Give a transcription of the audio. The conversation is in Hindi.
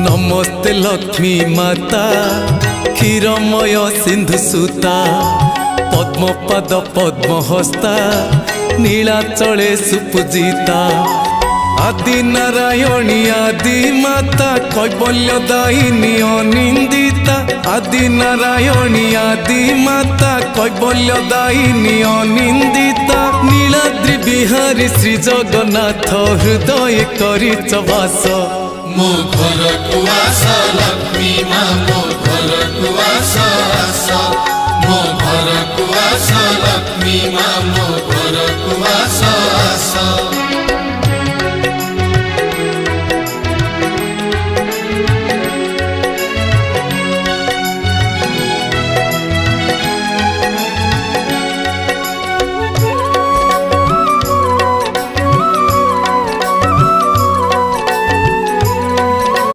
नमस्ते लक्ष्मी माता क्षीरमय सिंधु सुता पद्मपद पद्महस्ता नीलाचले सुपूजिता आदि नारायणी आदि माता कैबल्यदायिनी अनिंदिता आदि नारायणी आदि माता कैबल्यदायिनी अनिंदिता नीलाद्रि बिहारी श्री जगन्नाथ हृदय करिच वास मो घर को आस लक्ष्मी माँ मो घर को आस मो घर को आस लक्ष्मी माँ मो घर को आस